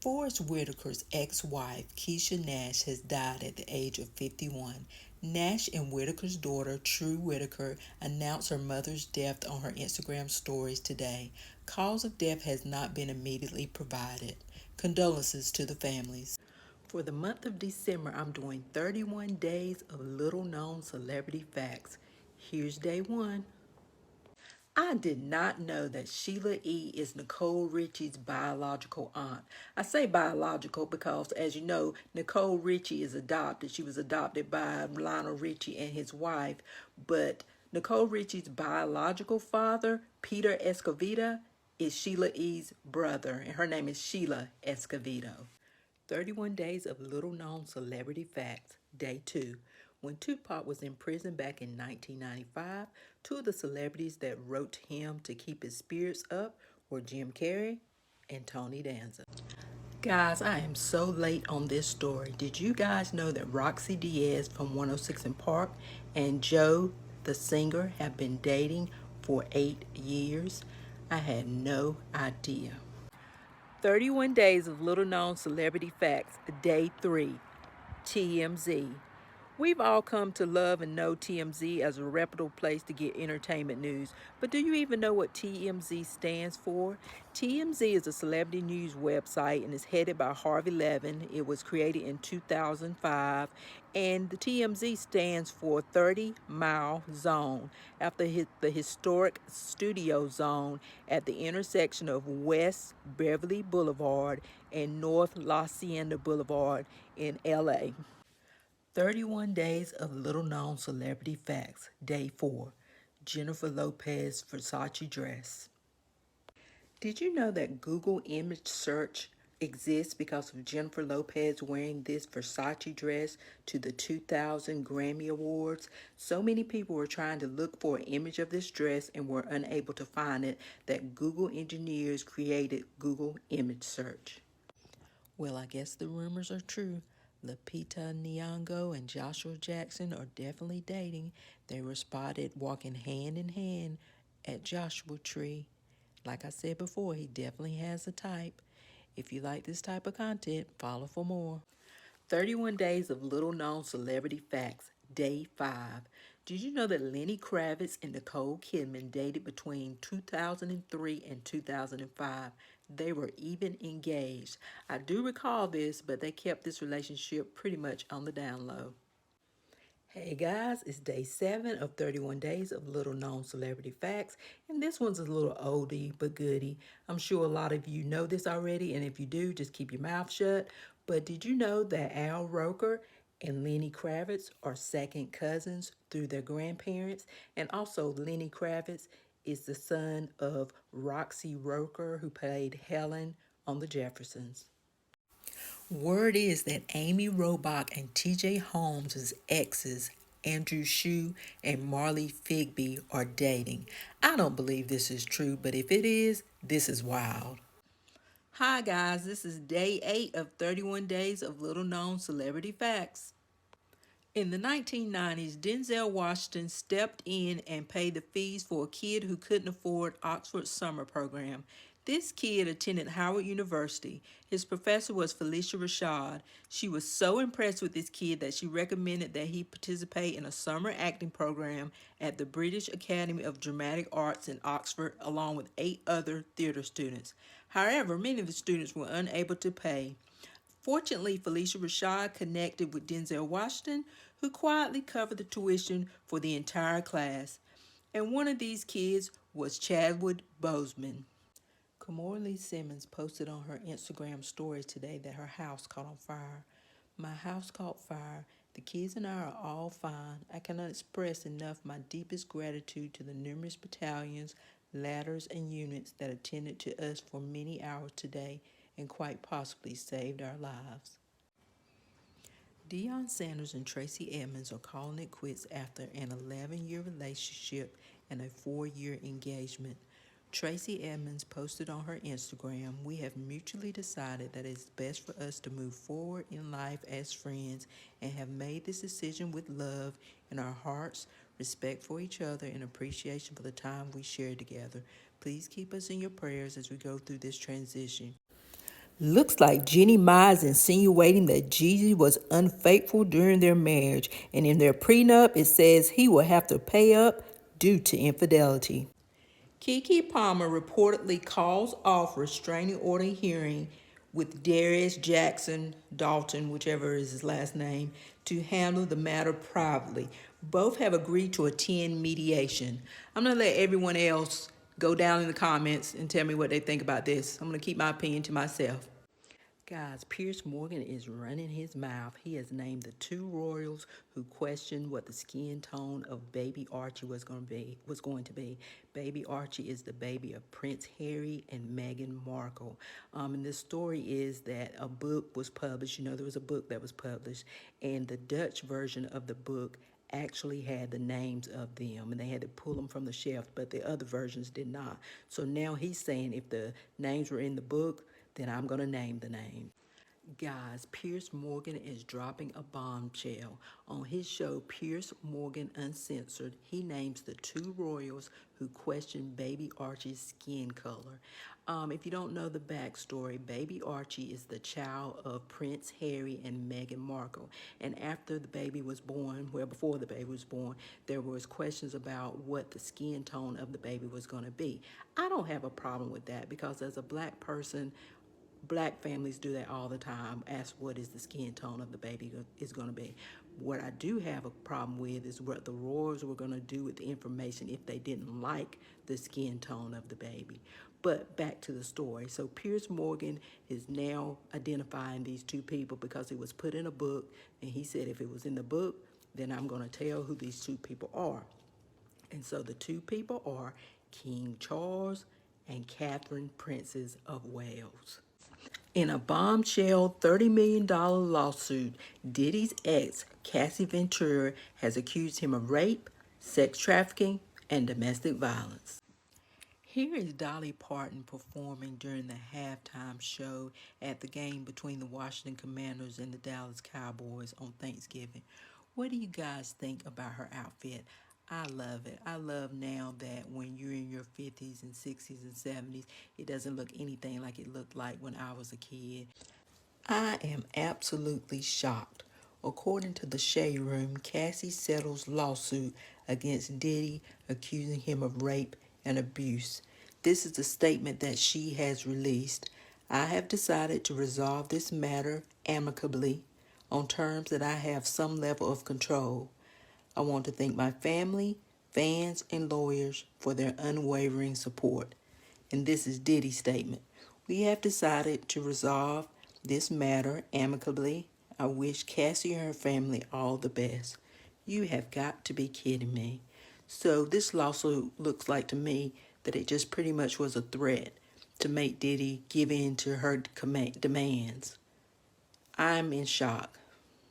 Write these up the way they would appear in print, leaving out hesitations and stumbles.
Forrest Whitaker's ex-wife, Keisha Nash, has died at the age of 51. Nash and Whitaker's daughter, True Whitaker, announced her mother's death on her Instagram stories today. Cause of death has not been immediately provided. Condolences to the families. For the month of December, I'm doing 31 days of little-known celebrity facts. Here's day one. I did not know that Sheila E. is Nicole Richie's biological aunt. I say biological because, as you know, Nicole Richie is adopted. She was adopted by Lionel Richie and his wife, but Nicole Richie's biological father, Peter Escovedo, is Sheila E.'s brother, and her name is Sheila Escovedo. 31 Days of Little Known Celebrity Facts, Day 2. When Tupac was in prison back in 1995, two of the celebrities that wrote to him to keep his spirits up were Jim Carrey and Tony Danza. Guys, I am so late on this story. Did you guys know that Roxy Diaz from 106 in Park and Joe, the singer, have been dating for 8 years? I had no idea. 31 Days of Little Known Celebrity Facts, Day 3, TMZ. We've all come to love and know TMZ as a reputable place to get entertainment news. But do you even know what TMZ stands for? TMZ is a celebrity news website and is headed by Harvey Levin. It was created in 2005. And the TMZ stands for 30 Mile Zone, after the historic studio zone at the intersection of West Beverly Boulevard and North La Cienega Boulevard in LA. 31 Days of Little Known Celebrity Facts, Day 4. Jennifer Lopez Versace Dress. Did you know that Google image search exists because of Jennifer Lopez wearing this Versace dress to the 2000 Grammy Awards? So many people were trying to look for an image of this dress and were unable to find it that Google engineers created Google image search. Well, I guess the rumors are true. Lupita Nyong'o and Joshua Jackson are definitely dating. They were spotted walking hand in hand at Joshua Tree. Like I said before, he definitely has a type. If you like this type of content, follow for more. 31 Days of Little Known Celebrity Facts, Day 5. Did you know that Lenny Kravitz and Nicole Kidman dated between 2003 and 2005? They were even engaged. I do recall this, but they kept this relationship pretty much on the down low. Hey guys, it's day 7 of 31 Days of Little Known Celebrity Facts, and this one's a little oldie but goodie. I'm sure a lot of you know this already, and if you do, just keep your mouth shut. But did you know that Al Roker and Lenny Kravitz are second cousins through their grandparents? And also, Lenny Kravitz is the son of Roxy Roker, who played Helen on The Jeffersons. Word is that Amy Robach and TJ Holmes' exes, Andrew Shue and Marley Figby, are dating. I don't believe this is true, but if it is, this is wild. Hi guys, this is day 8 of 31 Days of Little Known Celebrity Facts. In the 1990s, Denzel Washington stepped in and paid the fees for a kid who couldn't afford Oxford's summer program. This kid attended Howard University. His professor was Felicia Rashad. She was so impressed with this kid that she recommended that he participate in a summer acting program at the British Academy of Dramatic Arts in Oxford, along with 8 other theater students. However, many of the students were unable to pay. Fortunately, Felicia Rashad connected with Denzel Washington, who quietly covered the tuition for the entire class. And one of these kids was Chadwick Boseman. Kamora Lee Simmons posted on her Instagram story today that her house caught on fire. My house caught fire. The kids and I are all fine. I cannot express enough my deepest gratitude to the numerous battalions, ladders, and units that attended to us for many hours today and quite possibly saved our lives. Deion Sanders and Tracy Edmonds are calling it quits after an 11-year relationship and a 4-year engagement. Tracy Edmonds posted on her Instagram, "We have mutually decided that it's best for us to move forward in life as friends and have made this decision with love in our hearts, respect for each other, and appreciation for the time we shared together. Please keep us in your prayers as we go through this transition." Looks like Jenny Ma is insinuating that Jeezy was unfaithful during their marriage, and in their prenup, it says he will have to pay up due to infidelity. Keke Palmer reportedly calls off restraining order hearing with Darius Jackson Dalton, whichever is his last name, to handle the matter privately. Both have agreed to attend mediation. I'm going to let everyone else go down in the comments and tell me what they think about this. I'm going to keep my opinion to myself. Guys, Pierce Morgan is running his mouth. He has named the two royals who questioned what the skin tone of baby Archie was going to be. Baby Archie is the baby of Prince Harry and Meghan Markle. And the story is that a book was published. You know, there was a book that was published, and the Dutch version of the book actually had the names of them, and they had to pull them from the shelf, but the other versions did not. So now he's saying if the names were in the book, then I'm going to name the name. Guys, Pierce Morgan is dropping a bombshell. On his show, Pierce Morgan Uncensored, he names the two royals who questioned baby Archie's skin color. If you don't know the backstory, baby Archie is the child of Prince Harry and Meghan Markle. And after the baby was born, well, before the baby was born, there was questions about what the skin tone of the baby was going to be. I don't have a problem with that because as a black person, black families do that all the time. Ask what is the skin tone of the baby is going to be. What I do have a problem with is what the royals were going to do with the information if they didn't like the skin tone of the baby. But back to the story. So Pierce Morgan is now identifying these two people because it was put in a book, and he said if it was in the book, then I'm going to tell who these two people are. And so the two people are King Charles and Catherine, Princess of Wales. In a bombshell $30 million lawsuit, Diddy's ex, Cassie Ventura, has accused him of rape, sex trafficking, and domestic violence. Here is Dolly Parton performing during the halftime show at the game between the Washington Commanders and the Dallas Cowboys on Thanksgiving. What do you guys think about her outfit? I love it. I love now that when you're in your 50s and 60s and 70s, it doesn't look anything like it looked like when I was a kid. I am absolutely shocked. According to the Shade Room, Cassie settles lawsuit against Diddy, accusing him of rape and abuse. This is the statement that she has released. I have decided to resolve this matter amicably on terms that I have some level of control. I want to thank my family, fans, and lawyers for their unwavering support. And this is Diddy's statement. We have decided to resolve this matter amicably. I wish Cassie and her family all the best. You have got to be kidding me. So this lawsuit looks like to me that it just pretty much was a threat to make Diddy give in to her demands. I'm in shock.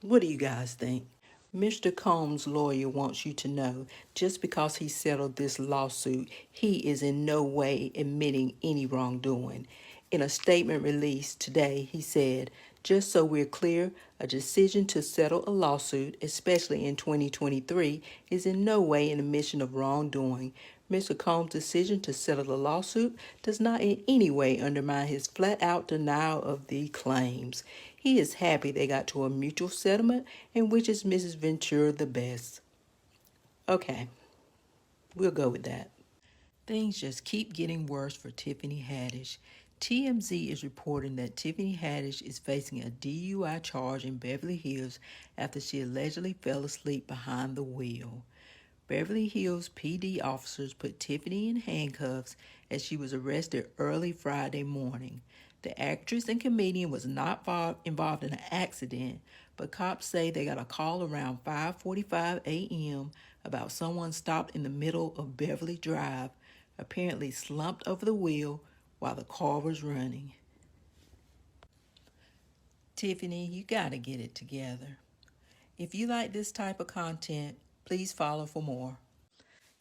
What do you guys think? Mr. Combs' lawyer wants you to know just because he settled this lawsuit, he is in no way admitting any wrongdoing. In a statement released today, he said, just so we're clear, a decision to settle a lawsuit, especially in 2023, is in no way an admission of wrongdoing. Mr. Combs' decision to settle the lawsuit does not in any way undermine his flat-out denial of the claims. He is happy they got to a mutual settlement and wishes Mrs. Ventura the best. Okay, we'll go with that. Things just keep getting worse for Tiffany Haddish. TMZ is reporting that Tiffany Haddish is facing a DUI charge in Beverly Hills after she allegedly fell asleep behind the wheel. Beverly Hills PD officers put Tiffany in handcuffs as she was arrested early Friday morning. The actress and comedian was not involved in an accident, but cops say they got a call around 5:45 a.m. about someone stopped in the middle of Beverly Drive, apparently slumped over the wheel while the car was running. Tiffany, you gotta get it together. If you like this type of content, please follow for more.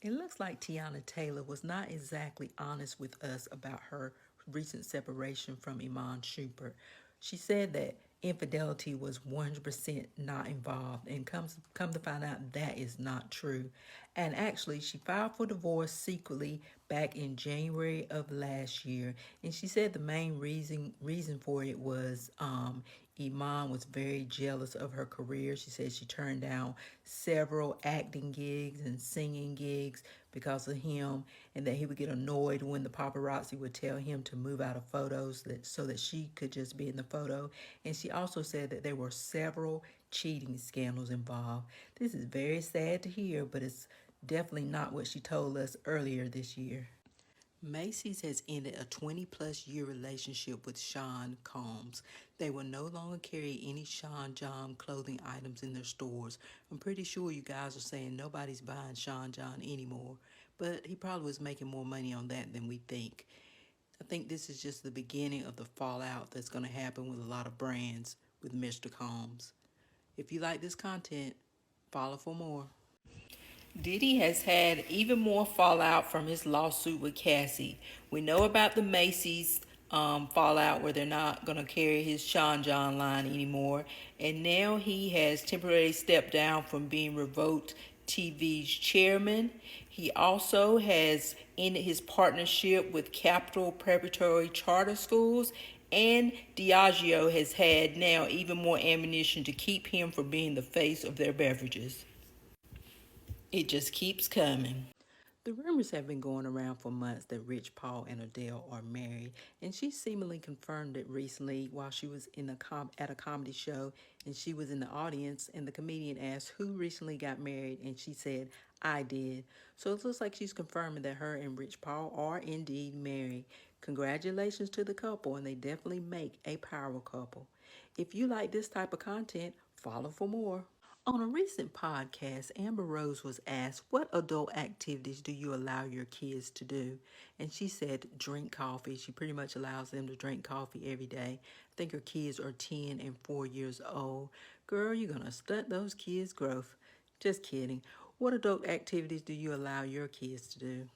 It looks like Tiana Taylor was not exactly honest with us about her recent separation from Iman Shumpert. She said that infidelity was 100% not involved, and come to find out that is not true. And actually, she filed for divorce secretly back in January of last year, and she said the main reason for it was Iman was very jealous of her career. She said she turned down several acting gigs and singing gigs because of him, and that he would get annoyed when the paparazzi would tell him to move out of photos so that she could just be in the photo. And she also said that there were several cheating scandals involved. This is very sad to hear, but it's definitely not what she told us earlier this year. Macy's has ended a 20-plus year relationship with Sean Combs. They will no longer carry any Sean John clothing items in their stores. I'm pretty sure you guys are saying nobody's buying Sean John anymore, but he probably was making more money on that than we think. I think this is just the beginning of the fallout that's going to happen with a lot of brands with Mr. Combs. If you like this content, follow for more. Diddy has had even more fallout from his lawsuit with Cassie. We know about the Macy's fallout where they're not going to carry his Sean John line anymore. And now he has temporarily stepped down from being Revoked TV's chairman. He also has ended his partnership with Capital Preparatory Charter Schools. And Diageo has had now even more ammunition to keep him from being the face of their beverages. It just keeps coming. The rumors have been going around for months that Rich Paul and Adele are married, and she seemingly confirmed it recently while she was at a comedy show, and she was in the audience, and the comedian asked who recently got married, and she said, "I did." So it looks like she's confirming that her and Rich Paul are indeed married. Congratulations to the couple, and they definitely make a power couple. If you like this type of content, follow for more. On a recent podcast, Amber Rose was asked, what adult activities do you allow your kids to do? And she said, drink coffee. She pretty much allows them to drink coffee every day. I think her kids are 10 and 4 years old. Girl, you're going to stunt those kids' growth. Just kidding. What adult activities do you allow your kids to do?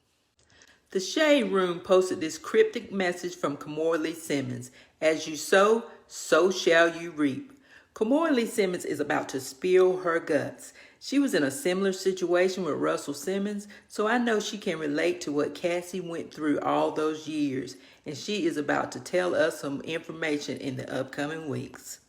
The Shade Room posted this cryptic message from Kimora Lee Simmons. As you sow, so shall you reap. Kimora Lee Simmons is about to spill her guts. She was in a similar situation with Russell Simmons, so I know she can relate to what Cassie went through all those years, and she is about to tell us some information in the upcoming weeks.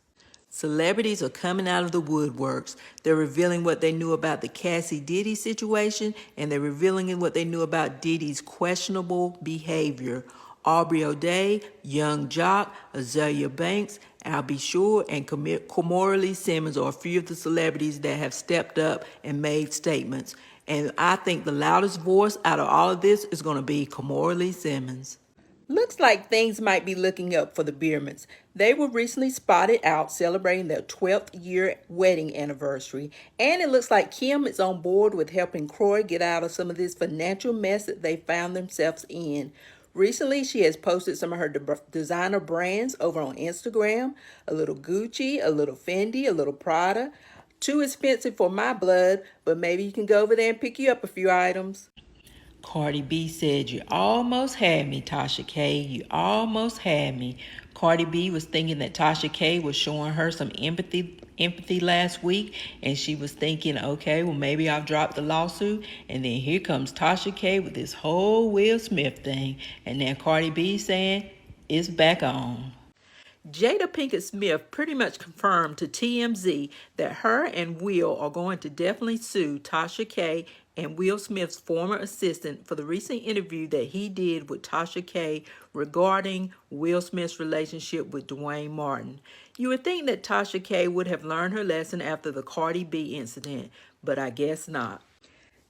Celebrities are coming out of the woodworks. They're revealing what they knew about the Cassie Diddy situation, and they're revealing what they knew about Diddy's questionable behavior. Aubrey O'Day, Young Jock, Azalea Banks, Albie Shore, and Kimora Lee Simmons are a few of the celebrities that have stepped up and made statements. And I think the loudest voice out of all of this is going to be Kimora Lee Simmons. Looks like things might be looking up for the Biermans. They were recently spotted out celebrating their 12th year wedding anniversary, and it looks like Kim is on board with helping Kroy get out of some of this financial mess that they found themselves in. Recently, she has posted some of her designer brands over on Instagram, a little Gucci, a little Fendi, a little Prada. Too expensive for my blood, but maybe you can go over there and pick you up a few items. Cardi B said, "You almost had me, Tasha K. You almost had me." Cardi B was thinking that Tasha K was showing her some empathy last week, and she was thinking, okay, well, maybe I've dropped the lawsuit. And then here comes Tasha K with this whole Will Smith thing. And then Cardi B saying, it's back on. Jada Pinkett Smith pretty much confirmed to TMZ that her and Will are going to definitely sue Tasha K and Will Smith's former assistant for the recent interview that he did with Tasha K regarding Will Smith's relationship with Dwayne Martin. You would think that Tasha K would have learned her lesson after the Cardi B incident, but I guess not.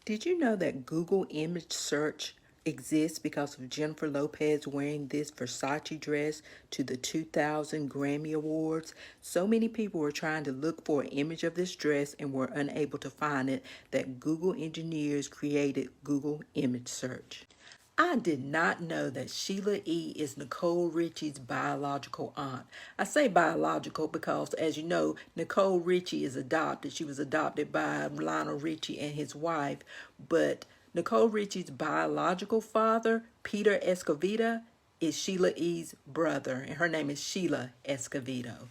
Did you know that Google image search exists because of Jennifer Lopez wearing this Versace dress to the 2000 Grammy Awards? So many people were trying to look for an image of this dress and were unable to find it that Google engineers created Google image search. I did not know that Sheila E. is Nicole Richie's biological aunt. I say biological because, as you know, Nicole Richie is adopted. She was adopted by Lionel Richie and his wife, but Nicole Richie's biological father, Peter Escovedo, is Sheila E.'s brother, and her name is Sheila Escovedo.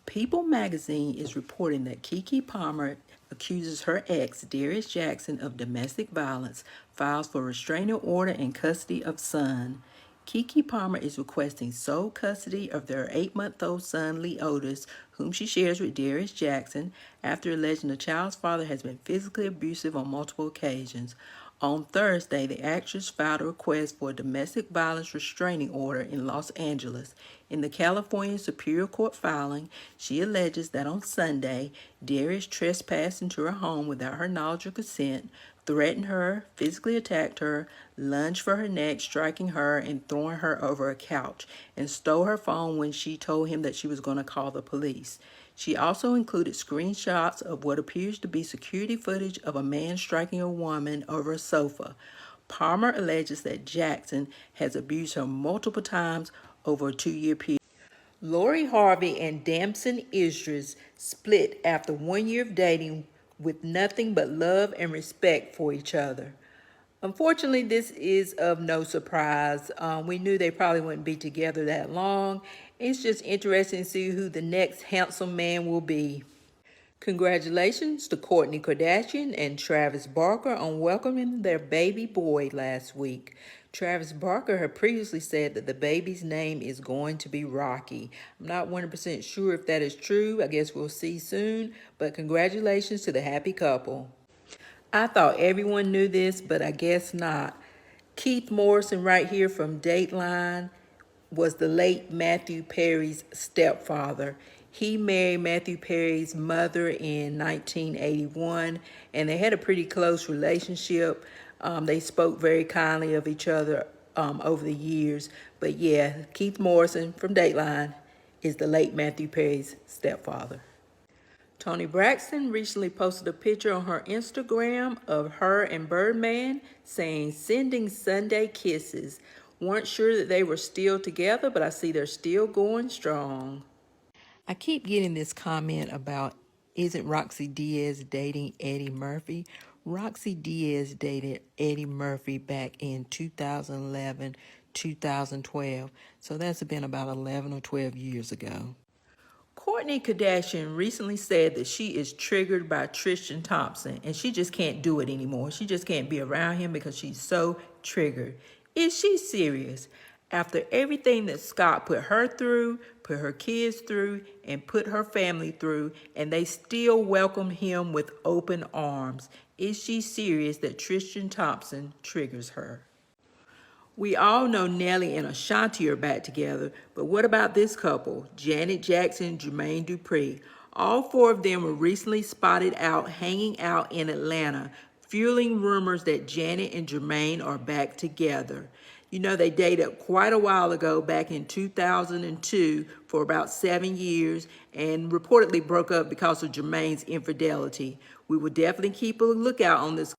People magazine is reporting that Keke Palmer accuses her ex, Darius Jackson, of domestic violence, files for restraining order and custody of son. Keke Palmer is requesting sole custody of their 8-month-old son, Leotis, whom she shares with Darius Jackson, after alleging the child's father has been physically abusive on multiple occasions. On Thursday, the actress filed a request for a domestic violence restraining order in Los Angeles. In the California Superior Court filing, she alleges that on Sunday, Darius trespassed into her home without her knowledge or consent, threatened her, physically attacked her, lunged for her neck, striking her and throwing her over a couch, and stole her phone when she told him that she was going to call the police. She also included screenshots of what appears to be security footage of a man striking a woman over a sofa. Palmer alleges that Jackson has abused her multiple times over a 2-year period. Lori Harvey and Damson Idris split after 1 year of dating with nothing but love and respect for each other. Unfortunately, this is of no surprise. We knew they probably wouldn't be together that long. It's just interesting to see who the next handsome man will be. Congratulations to Kourtney Kardashian and Travis Barker on welcoming their baby boy last week. Travis Barker had previously said that the baby's name is going to be Rocky. I'm not 100% sure if that is true. I guess we'll see soon. But congratulations to the happy couple. I thought everyone knew this, but I guess not. Keith Morrison, right here from Dateline, was the late Matthew Perry's stepfather. He married Matthew Perry's mother in 1981, and they had a pretty close relationship. They spoke very kindly of each other over the years. But yeah, Keith Morrison from Dateline is the late Matthew Perry's stepfather. Toni Braxton recently posted a picture on her Instagram of her and Birdman saying, "Sending Sunday kisses." Weren't sure that they were still together, but I see they're still going strong. I keep getting this comment about, isn't Roxy Diaz dating Eddie Murphy? Roxy Diaz dated Eddie Murphy back in 2011, 2012. So that's been about 11 or 12 years ago. Kourtney Kardashian recently said that she is triggered by Tristan Thompson and she just can't do it anymore. She just can't be around him because she's so triggered. Is she serious? After everything that Scott put her through, put her kids through, and put her family through, and they still welcome him with open arms, is she serious that Tristan Thompson triggers her? We all know Nelly and Ashanti are back together, but what about this couple, Janet Jackson and Jermaine Dupri? All 4 of them were recently spotted out hanging out in Atlanta, fueling rumors that Janet and Jermaine are back together. You know, they dated quite a while ago, back in 2002, for about 7 years, and reportedly broke up because of Jermaine's infidelity. We will definitely keep a lookout on this.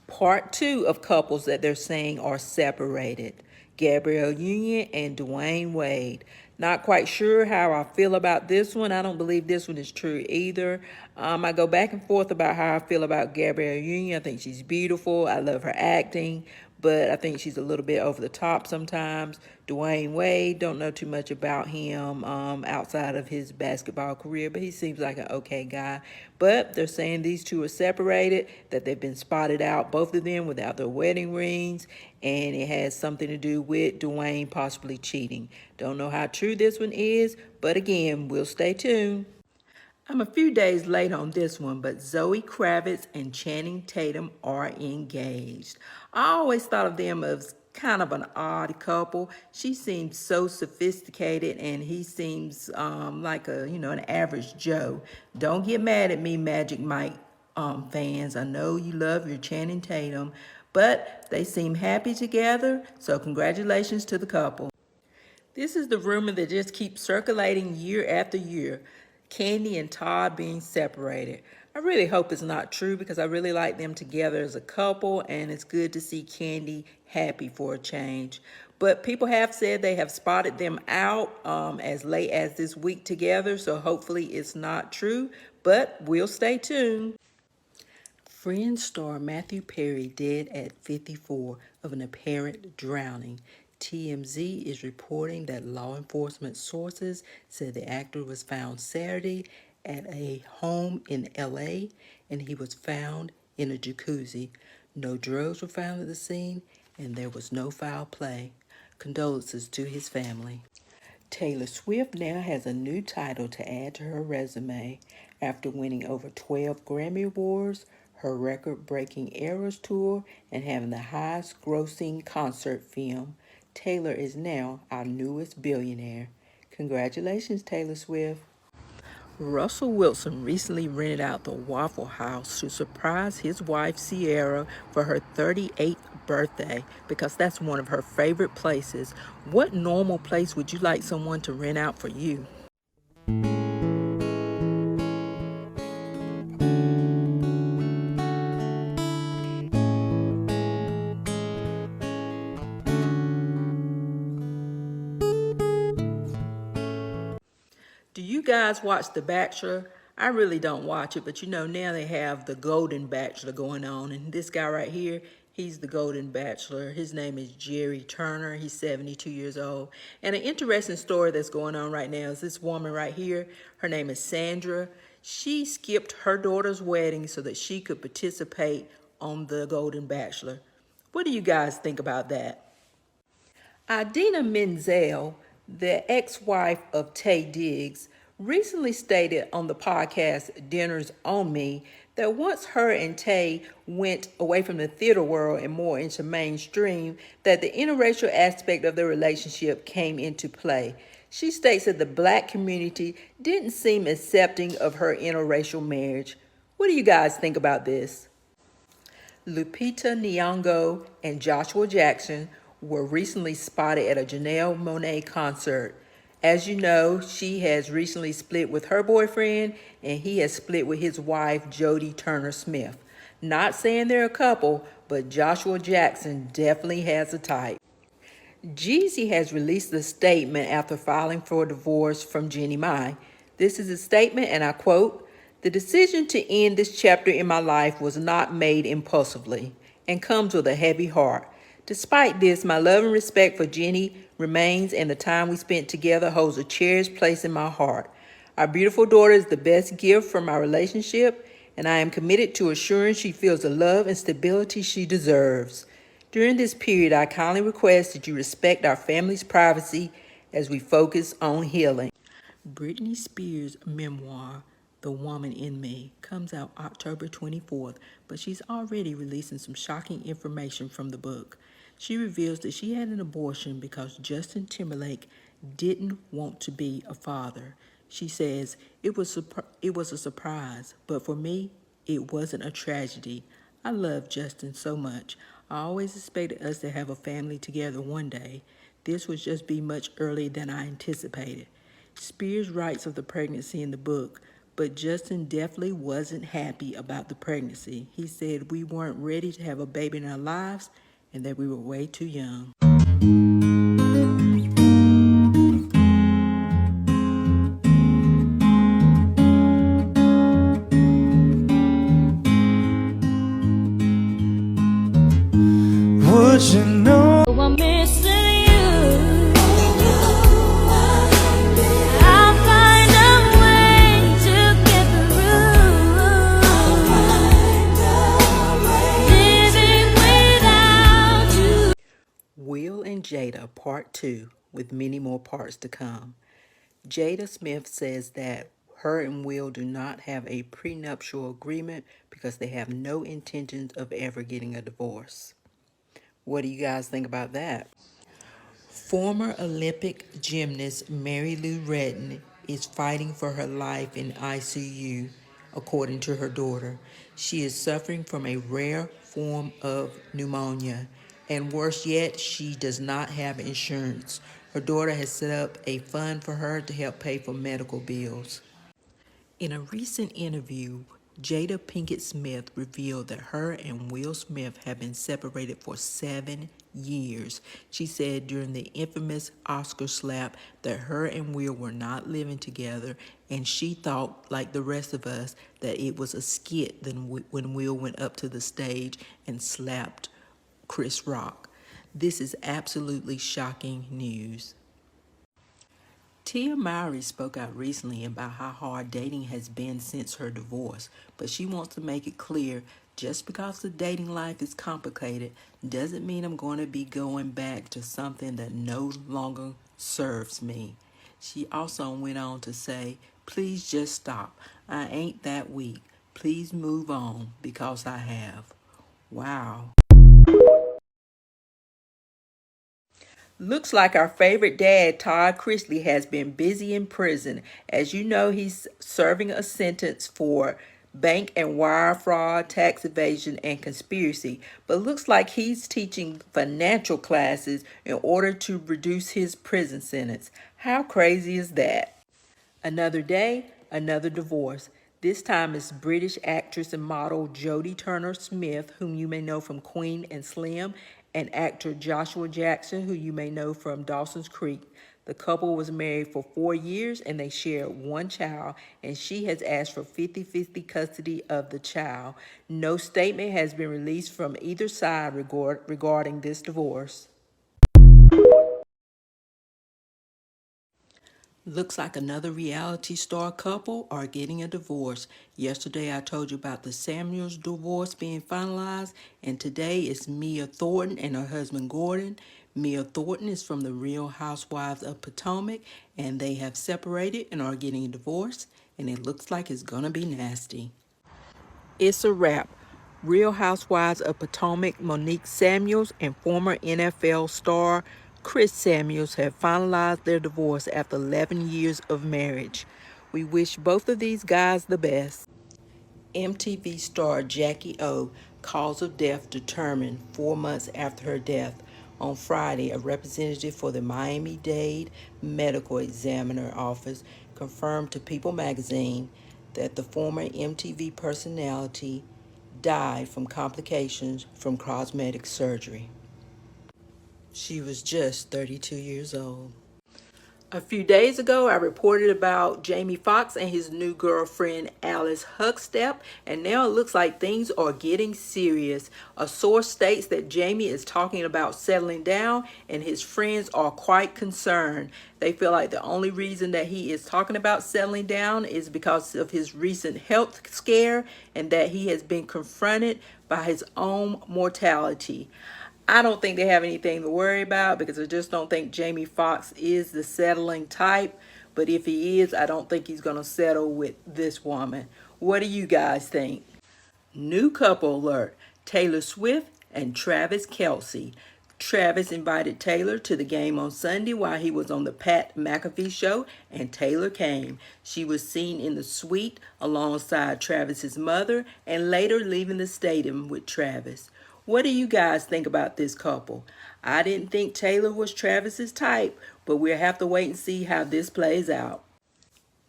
Part 2 of couples that they're saying are separated. Gabrielle Union and Dwayne Wade. Not quite sure how I feel about this one. I don't believe this one is true either. I go back and forth about how I feel about Gabrielle Union. I think she's beautiful. I love her acting, but I think she's a little bit over the top sometimes. Dwayne Wade, don't know too much about him outside of his basketball career, but he seems like an okay guy. But they're saying these two are separated, that they've been spotted out, both of them, without their wedding rings, and it has something to do with Dwayne possibly cheating. Don't know how true this one is, but again, we'll stay tuned. I'm a few days late on this one, but Zoe Kravitz and Channing Tatum are engaged. I always thought of them as kind of an odd couple. She seems so sophisticated and he seems like an average Joe. Don't get mad at me, Magic Mike fans. I know you love your Channing Tatum, but they seem happy together, so congratulations to the couple. This is the rumor that just keeps circulating year after year. Candy and Todd being separated. I really hope it's not true because I really like them together as a couple, and it's good to see Candy happy for a change. But people have said they have spotted them out as late as this week together, so hopefully it's not true, but we'll stay tuned. Friends star Matthew Perry dead at 54 of an apparent drowning. TMZ is reporting that law enforcement sources said the actor was found Saturday at a home in LA and he was found in a jacuzzi. No drugs were found at the scene and there was no foul play. Condolences to his family. Taylor Swift now has a new title to add to her resume. After winning over 12 Grammy Awards, her record-breaking Eras Tour, and having the highest grossing concert film, Taylor is now our newest billionaire. Congratulations, Taylor Swift. Russell Wilson recently rented out the Waffle House to surprise his wife Sierra for her 38th birthday because that's one of her favorite places. What normal place would you like someone to rent out for you? Do you guys watch The Bachelor? I really don't watch it, but you know, now they have the Golden Bachelor going on, and this guy right here, he's the Golden Bachelor. His name is Jerry Turner. He's 72 years old. And an interesting story that's going on right now is this woman right here. Her name is Sandra. She skipped her daughter's wedding so that she could participate on the Golden Bachelor. What do you guys think about that? Idina Menzel, the ex-wife of Taye Diggs, recently stated on the podcast Dinners on Me that once her and Taye went away from the theater world and more into mainstream, that the interracial aspect of their relationship came into play. She states that the black community didn't seem accepting of her interracial marriage. What do you guys think about this? Lupita Nyong'o and Joshua Jackson were recently spotted at a Janelle Monáe concert. As you know, she has recently split with her boyfriend and he has split with his wife, Jodie Turner-Smith. Not saying they're a couple, but Joshua Jackson definitely has a type. Jeezy has released a statement after filing for a divorce from Jeannie Mai. This is a statement, and I quote, "The decision to end this chapter in my life was not made impulsively and comes with a heavy heart. Despite this, my love and respect for Jeannie remains, and the time we spent together holds a cherished place in my heart. Our beautiful daughter is the best gift from our relationship, and I am committed to assuring she feels the love and stability she deserves. During this period, I kindly request that you respect our family's privacy as we focus on healing." Britney Spears' memoir, The Woman in Me, comes out October 24th, but she's already releasing some shocking information from the book. She reveals that she had an abortion because Justin Timberlake didn't want to be a father. She says, it was a surprise, but for me, it wasn't a tragedy. I love Justin so much. I always expected us to have a family together one day. This would just be much earlier than I anticipated. Spears writes of the pregnancy in the book, but Justin definitely wasn't happy about the pregnancy. He said we weren't ready to have a baby in our lives and that we were way too young. Would you know I'm missing you? I'll find a way to get through. Living without you. Will and Jada Part 2, with many more parts to come. Jada Smith says that her and Will do not have a prenuptial agreement because they have no intentions of ever getting a divorce. What do you guys think about that? Former Olympic gymnast Mary Lou Retton is fighting for her life in ICU, according to her daughter. She is suffering from a rare form of pneumonia, and worse yet, she does not have insurance. Her daughter has set up a fund for her to help pay for medical bills. In a recent interview, Jada Pinkett Smith revealed that her and Will Smith have been separated for 7 years. She said during the infamous Oscar slap that her and Will were not living together, and she thought, like the rest of us, that it was a skit when Will went up to the stage and slapped Chris Rock. This is absolutely shocking news. Tia Mowry spoke out recently about how hard dating has been since her divorce, but she wants to make it clear just because the dating life is complicated doesn't mean I'm going to be going back to something that no longer serves me. She also went on to say, please just stop. I ain't that weak. Please move on because I have. Wow. Looks like our favorite dad, Todd Chrisley, has been busy in prison. As you know, he's serving a sentence for bank and wire fraud, tax evasion, and conspiracy. But looks like he's teaching financial classes in order to reduce his prison sentence. How crazy is that? Another day, another divorce. This time it's British actress and model Jodie Turner-Smith, whom you may know from Queen and Slim, and actor Joshua Jackson, who you may know from Dawson's Creek. The couple was married for 4 years and they shared one child, and she has asked for 50-50 custody of the child. No statement has been released from either side regarding this divorce. Looks like another reality star couple are getting a divorce. Yesterday I told you about the Samuels divorce being finalized, and today it's Mia Thornton and her husband Gordon. Mia Thornton is from the Real Housewives of Potomac, and they have separated and are getting a divorce, and it looks like it's gonna be nasty. It's a wrap. Real Housewives of Potomac Monique Samuels and former NFL star Chris Samuels have finalized their divorce after 11 years of marriage. We wish both of these guys the best. MTV star Jackie O, cause of death determined 4 months after her death. On Friday, a representative for the Miami-Dade Medical Examiner Office confirmed to People magazine that the former MTV personality died from complications from cosmetic surgery. She was just 32 years old. A few days ago, I reported about Jamie Foxx and his new girlfriend, Alice Huckstep, and now it looks like things are getting serious. A source states that Jamie is talking about settling down, and his friends are quite concerned. They feel like the only reason that he is talking about settling down is because of his recent health scare and that he has been confronted by his own mortality. I don't think they have anything to worry about because I just don't think Jamie Foxx is the settling type. But if he is, I don't think he's going to settle with this woman. What do you guys think? New couple alert, Taylor Swift and Travis Kelce. Travis invited Taylor to the game on Sunday while he was on the Pat McAfee show, and Taylor came. She was seen in the suite alongside Travis's mother and later leaving the stadium with Travis. What do you guys think about this couple? I didn't think Taylor was Travis's type, but we'll have to wait and see how this plays out.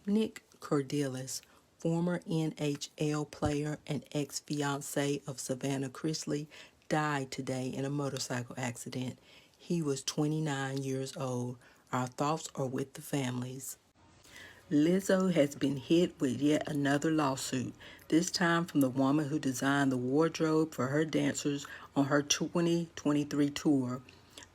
Nick Cordelis, former NHL player and ex-fiancé of Savannah Chrisley, died today in a motorcycle accident. He was 29 years old. Our thoughts are with the families. Lizzo has been hit with yet another lawsuit, this time from the woman who designed the wardrobe for her dancers on her 2023 tour.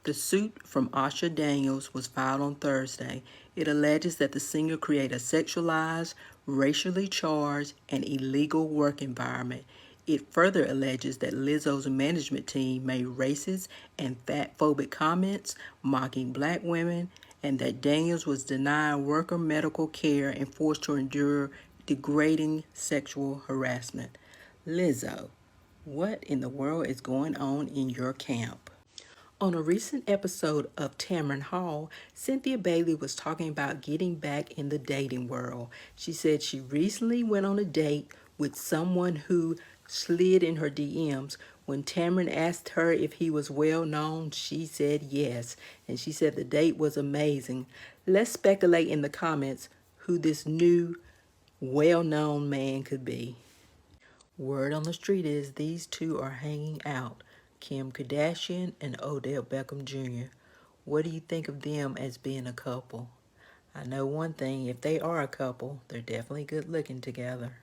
The suit from Asha Daniels was filed on Thursday. It alleges that the singer created a sexualized, racially charged, and illegal work environment. It further alleges that Lizzo's management team made racist and fat-phobic comments mocking black women, and that Daniels was denied worker medical care and forced to endure degrading sexual harassment. Lizzo, what in the world is going on in your camp? On a recent episode of Tamron Hall, Cynthia Bailey was talking about getting back in the dating world. She said she recently went on a date with someone who slid in her DMs. When Tamron asked her if he was well known, she said yes, and she said the date was amazing. Let's speculate in the comments who this new, well-known man could be. Word on the street is these two are hanging out, Kim Kardashian and Odell Beckham Jr. What do you think of them as being a couple? I know one thing, if they are a couple, they're definitely good looking together.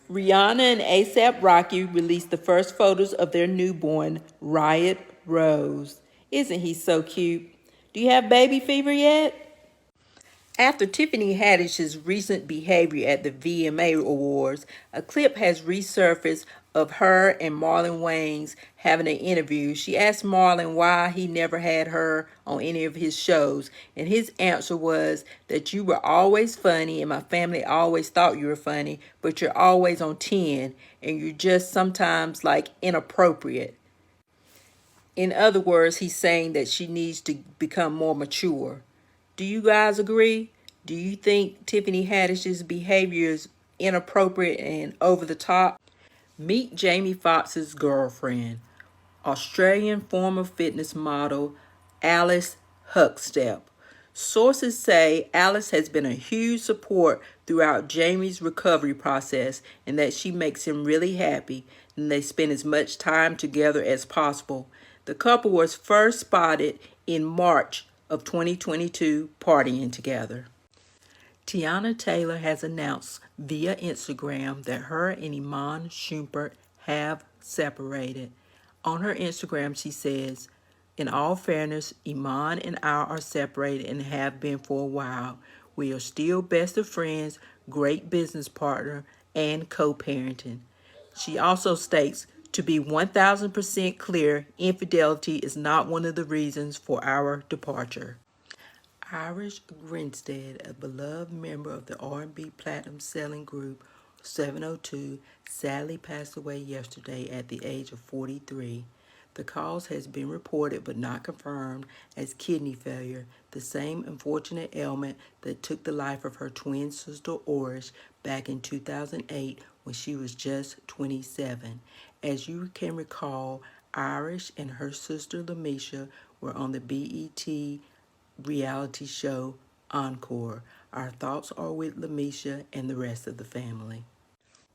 Rihanna and ASAP Rocky released the first photos of their newborn, Riot Rose. Isn't he so cute? Do you have baby fever yet? After Tiffany Haddish's recent behavior at the VMA Awards, a clip has resurfaced of her and Marlon Wayans having an interview. She asked Marlon why he never had her on any of his shows, and his answer was that you were always funny and my family always thought you were funny, but you're always on 10 and you're just sometimes like inappropriate. In other words, he's saying that she needs to become more mature. Do you guys agree? Do you think Tiffany Haddish's behavior is inappropriate and over the top? Meet Jamie Foxx's girlfriend, Australian former fitness model Alice Huckstep. Sources say Alice has been a huge support throughout Jamie's recovery process and that she makes him really happy and they spend as much time together as possible. The couple was first spotted in March of 2022 partying together. Tiana Taylor has announced via Instagram that her and Iman Shumpert have separated. On her Instagram, she says, "In all fairness, Iman and I are separated and have been for a while. We are still best of friends, great business partner, and co-parenting." She also states, "To be 1000% clear, infidelity is not one of the reasons for our departure." Irish Grinstead, a beloved member of the R&B platinum selling group 702, sadly passed away yesterday at the age of 43. The cause has been reported but not confirmed as kidney failure, the same unfortunate ailment that took the life of her twin sister Orish back in 2008 when she was just 27. As you can recall, Irish and her sister Lamisha were on the BET reality show Encore. Our thoughts are with Lamisha and the rest of the family.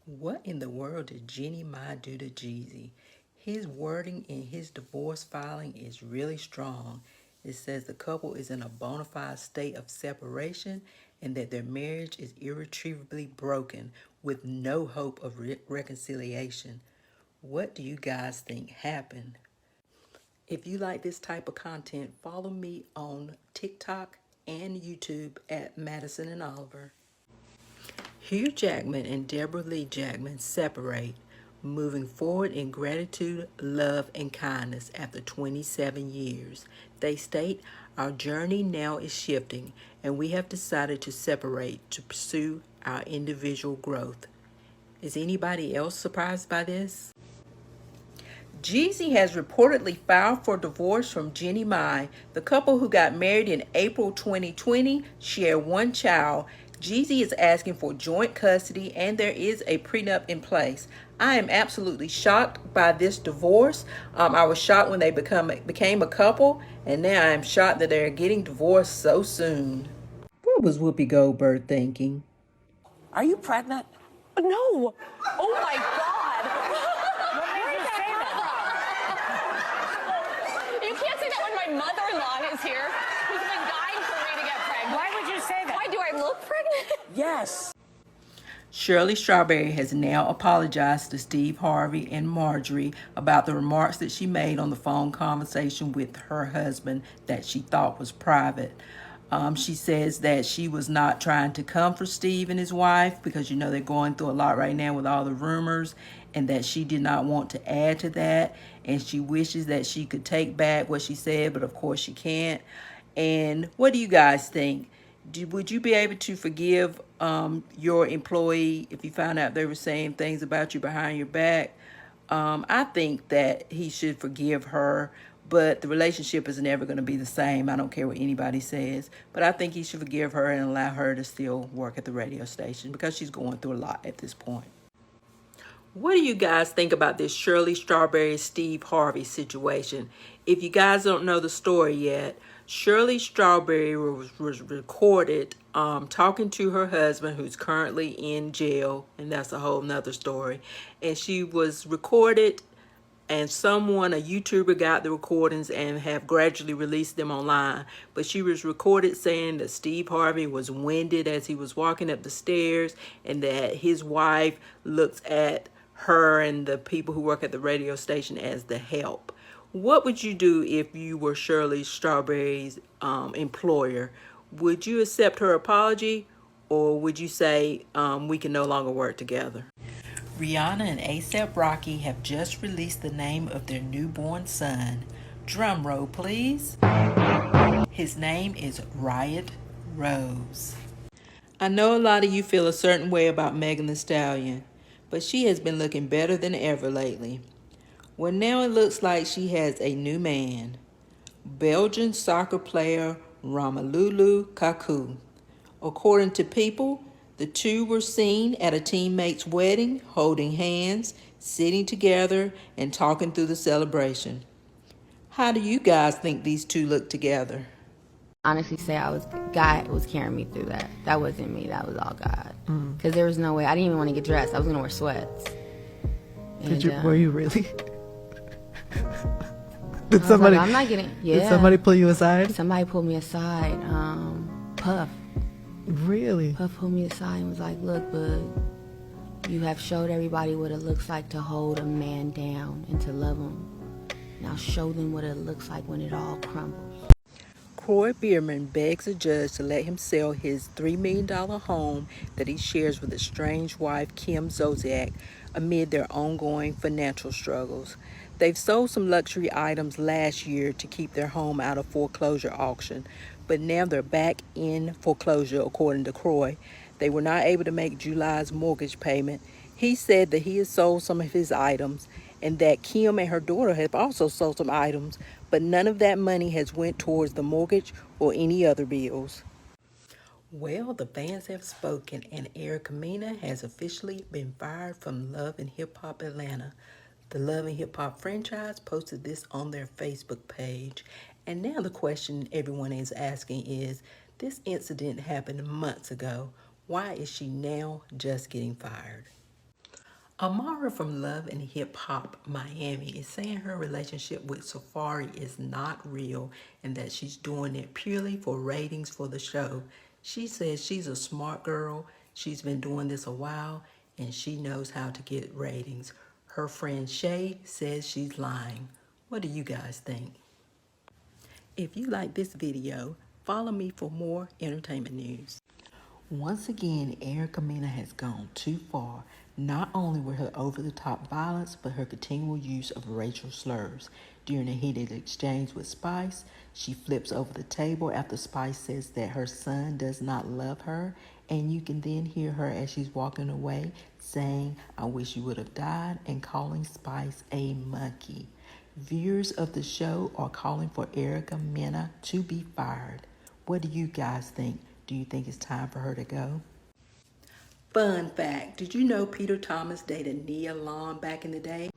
What in the world did Jeannie Mai do to Jeezy? His wording in his divorce filing is really strong. It says the couple is in a bona fide state of separation and that their marriage is irretrievably broken with no hope of reconciliation. What do you guys think happened? If you like this type of content, follow me on TikTok and YouTube at Madison and Oliver. Hugh Jackman and Deborah Lee Jackman separate, moving forward in gratitude, love, and kindness after 27 years. They state, "Our journey now is shifting, and we have decided to separate to pursue our individual growth." Is anybody else surprised by this? Jeezy has reportedly filed for divorce from Jeannie Mai. The couple who got married in April 2020 share one child. Jeezy is asking for joint custody and there is a prenup in place. I am absolutely shocked by this divorce. I was shocked when they became a couple, and now I am shocked that they're getting divorced so soon. What was Whoopi Goldberg thinking? Are you pregnant? No. Oh my God. Where did that come from? You can't say that when my mother-in-law is here, who's been dying for me to get pregnant. Why would you say that? Why do I look pregnant? Yes. Shirley Strawberry has now apologized to Steve Harvey and Marjorie about the remarks that she made on the phone conversation with her husband that she thought was private. She says that she was not trying to come for Steve and his wife because, you know, they're going through a lot right now with all the rumors, and that she did not want to add to that. And she wishes that she could take back what she said, but of course she can't. And what do you guys think? Would you be able to forgive your employee if you found out they were saying things about you behind your back? I think that he should forgive her, but the relationship is never going to be the same. I don't care what anybody says, but I think he should forgive her and allow her to still work at the radio station because she's going through a lot at this point. What do you guys think about this Shirley Strawberry Steve Harvey situation? If you guys don't know the story yet, Shirley Strawberry was recorded talking to her husband, who's currently in jail, and that's a whole nother story. And she was recorded, and someone, a YouTuber, got the recordings and have gradually released them online. But she was recorded saying that Steve Harvey was winded as he was walking up the stairs, and that his wife looks at her and the people who work at the radio station as the help. What would you do if you were Shirley Strawberry's employer? Would you accept her apology, or would you say we can no longer work together? Rihanna and ASAP Rocky have just released the name of their newborn son. Drum roll, please. His name is Riot Rose. I know a lot of you feel a certain way about Megan Thee Stallion, but she has been looking better than ever lately. Well, now it looks like she has a new man, Belgian soccer player Romelu Kaku. According to People, the two were seen at a teammate's wedding, holding hands, sitting together, and talking through the celebration. How do you guys think these two look together? Honestly say God was carrying me through that. That wasn't me. That was all God. Because there was no way. I didn't even want to get dressed. I was gonna wear sweats. Were you really? I was like, I'm not getting. Yeah. Did somebody pull you aside? Somebody pulled me aside. Puff. Really? Puff pulled me aside and was like, "Look, bud, you have showed everybody what it looks like to hold a man down and to love him. Now show them what it looks like when it all crumbles." Croy Bierman begs a judge to let him sell his $3 million home that he shares with his estranged wife Kim Zolciak amid their ongoing financial struggles. They've sold some luxury items last year to keep their home out of foreclosure auction, but now they're back in foreclosure, according to Croy. They were not able to make July's mortgage payment. He said that he has sold some of his items and that Kim and her daughter have also sold some items, but none of that money has went towards the mortgage or any other bills. Well, the fans have spoken, and Erica Mena has officially been fired from Love and Hip Hop Atlanta. The Love and Hip Hop franchise posted this on their Facebook page. And now the question everyone is asking is, this incident happened months ago. Why is she now just getting fired? Amara from Love and Hip Hop Miami is saying her relationship with Safari is not real and that she's doing it purely for ratings for the show. She says she's a smart girl, she's been doing this a while, and she knows how to get ratings. Her friend Shay says she's lying. What do you guys think? If you like this video, follow me for more entertainment news. Once again, Erica Mena has gone too far, not only with her over-the-top violence, but her continual use of racial slurs. During a heated exchange with Spice, she flips over the table after Spice says that her son does not love her, and you can then hear her as she's walking away saying, "I wish you would have died," and calling Spice a monkey. Viewers of the show are calling for Erica Mena to be fired. What do you guys think? Do you think it's time for her to go? Fun fact, did you know Peter Thomas dated Nia Long back in the day?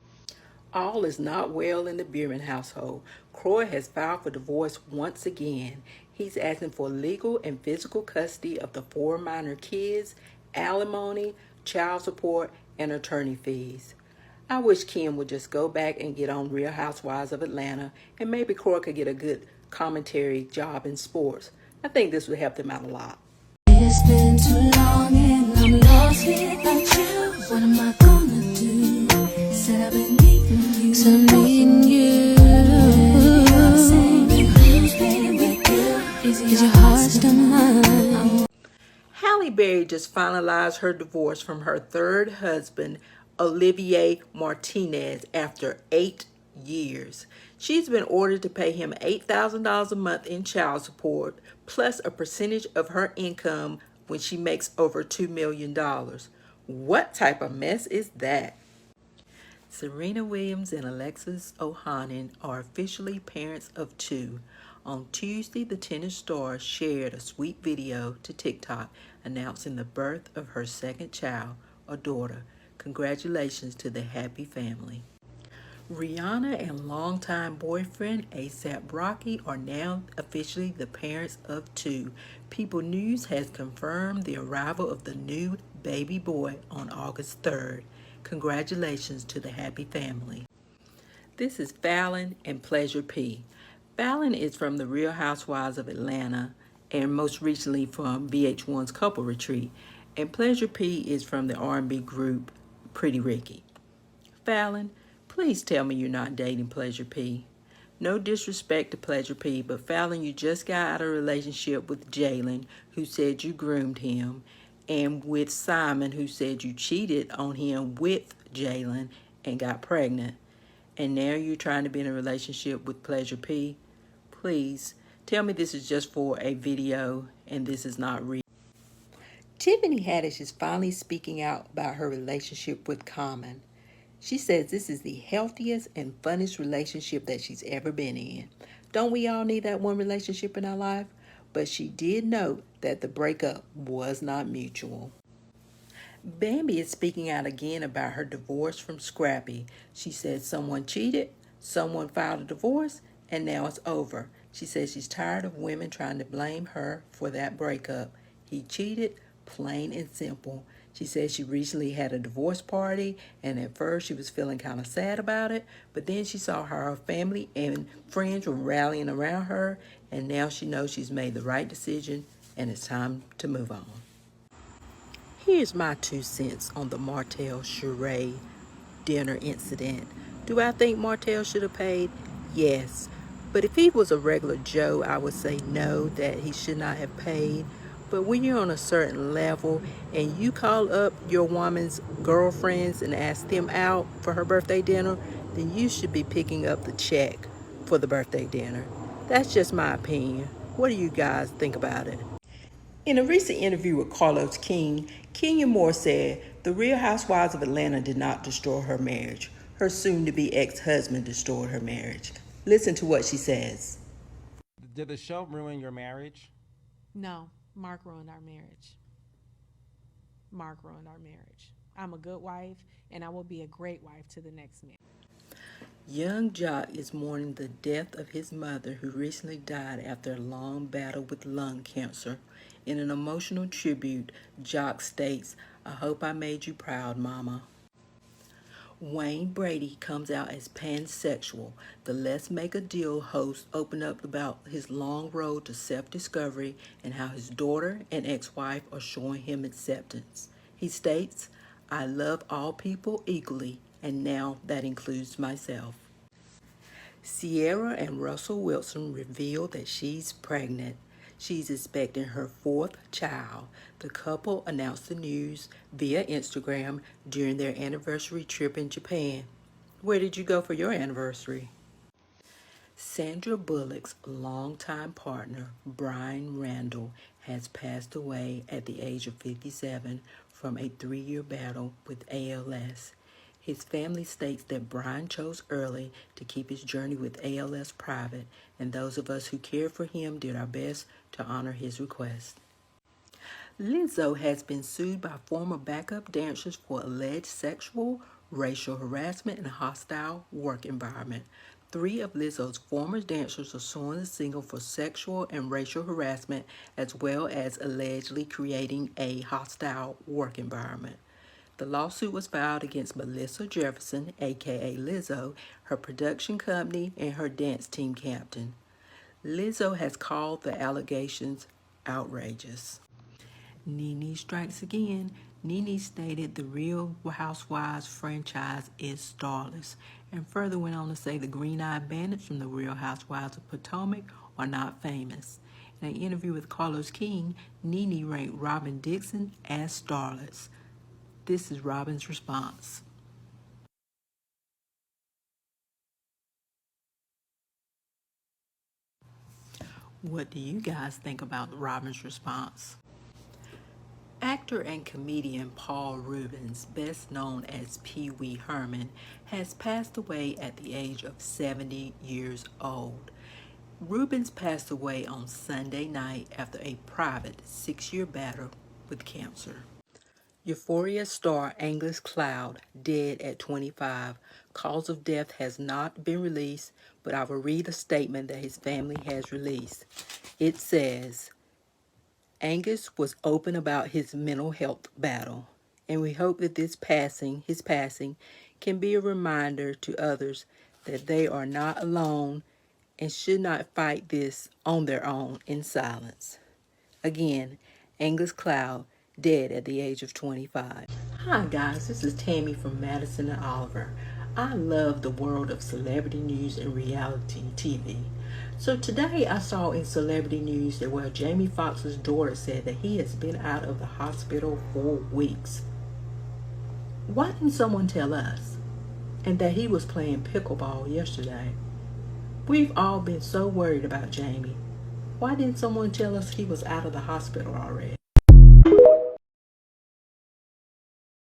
All is not well in the Bierman household. Croy has filed for divorce once again. He's asking for legal and physical custody of the 4 minor kids, alimony, child support, and attorney fees. I wish Kim would just go back and get on Real Housewives of Atlanta, and maybe Croy could get a good commentary job in sports. I think this would help them out a lot. It's been too long and I'm lost without you. What am I gonna do? Said I've been needing you. So needing you. Is your heart still mine? Halle Berry just finalized her divorce from her third husband, Olivier Martinez, after 8 years. She's been ordered to pay him $8,000 a month in child support, plus a percentage of her income when she makes over $2 million. What type of mess is that? Serena Williams and Alexis Ohanian are officially parents of 2. On Tuesday, the tennis star shared a sweet video to TikTok announcing the birth of her second child, a daughter. Congratulations to the happy family. Rihanna and longtime boyfriend ASAP Rocky are now officially the parents of 2. People News has confirmed the arrival of the new baby boy on August 3rd. Congratulations to the happy family. This is Fallon and Pleasure P. Fallon is from the Real Housewives of Atlanta and most recently from VH1's Couple Retreat. And Pleasure P is from the R&B group Pretty Ricky. Fallon, please tell me you're not dating Pleasure P. No disrespect to Pleasure P, but Fallon, you just got out of a relationship with Jalen, who said you groomed him, and with Simon, who said you cheated on him with Jalen and got pregnant. And now you're trying to be in a relationship with Pleasure P. Please, tell me this is just for a video and this is not real. Tiffany Haddish is finally speaking out about her relationship with Common. She says this is the healthiest and funnest relationship that she's ever been in. Don't we all need that one relationship in our life? But she did note that the breakup was not mutual. Bambi is speaking out again about her divorce from Scrappy. She said someone cheated, someone filed a divorce, and now it's over. She says she's tired of women trying to blame her for that breakup. He cheated, plain and simple. She says she recently had a divorce party, and at first she was feeling kind of sad about it, but then she saw how her family and friends were rallying around her, and now she knows she's made the right decision, and it's time to move on. Here's my 2 cents on the Martell Sheree dinner incident. Do I think Martell should have paid? Yes. But if he was a regular Joe, I would say no, that he should not have paid. But when you're on a certain level and you call up your woman's girlfriends and ask them out for her birthday dinner, then you should be picking up the check for the birthday dinner. That's just my opinion. What do you guys think about it? In a recent interview with Carlos King, Kenya Moore said the Real Housewives of Atlanta did not destroy her marriage. Her soon-to-be ex-husband destroyed her marriage. Listen to what she says. Did the show ruin your marriage? No, Mark ruined our marriage. Mark ruined our marriage. I'm a good wife, and I will be a great wife to the next man. Young Jock is mourning the death of his mother, who recently died after a long battle with lung cancer. In an emotional tribute, Jock states, "I hope I made you proud, Mama." Wayne Brady comes out as pansexual. The Let's Make a Deal host opened up about his long road to self-discovery and how his daughter and ex-wife are showing him acceptance. He states, "I love all people equally, and now that includes myself." Sierra and Russell Wilson revealed that she's pregnant. She's expecting her 4th child. The couple announced the news via Instagram during their anniversary trip in Japan. Where did you go for your anniversary? Sandra Bullock's longtime partner, Brian Randall, has passed away at the age of 57 from a 3-year battle with ALS. His family states that Brian chose early to keep his journey with ALS private, and those of us who cared for him did our best to honor his request. Lizzo has been sued by former backup dancers for alleged sexual, racial harassment, and hostile work environment. 3 of Lizzo's former dancers are suing the singer for sexual and racial harassment, as well as allegedly creating a hostile work environment. The lawsuit was filed against Melissa Jefferson, aka Lizzo, her production company, and her dance team captain. Lizzo has called the allegations outrageous. Nene strikes again. Nene stated the Real Housewives franchise is starless, and further went on to say the green-eyed bandits from the Real Housewives of Potomac are not famous. In an interview with Carlos King, Nene ranked Robin Dixon as starless. This is Robin's response. What do you guys think about Robin's response? Actor and comedian Paul Reubens, best known as Pee Wee Herman, has passed away at the age of 70 years old. Reubens passed away on Sunday night after a private 6-year battle with cancer. Euphoria star Angus Cloud, dead at 25. Cause of death has not been released, but I will read a statement that his family has released. It says, Angus was open about his mental health battle, and we hope that his passing, can be a reminder to others that they are not alone and should not fight this on their own in silence. Again, Angus Cloud, dead at the age of 25. Hi guys, this is Tammy from Madison and Oliver. I love the world of celebrity news and reality TV. So today I saw in celebrity news that Jamie Foxx's daughter said that he has been out of the hospital for weeks. Why didn't someone tell us? And that he was playing pickleball yesterday. We've all been so worried about Jamie. Why didn't someone tell us he was out of the hospital already?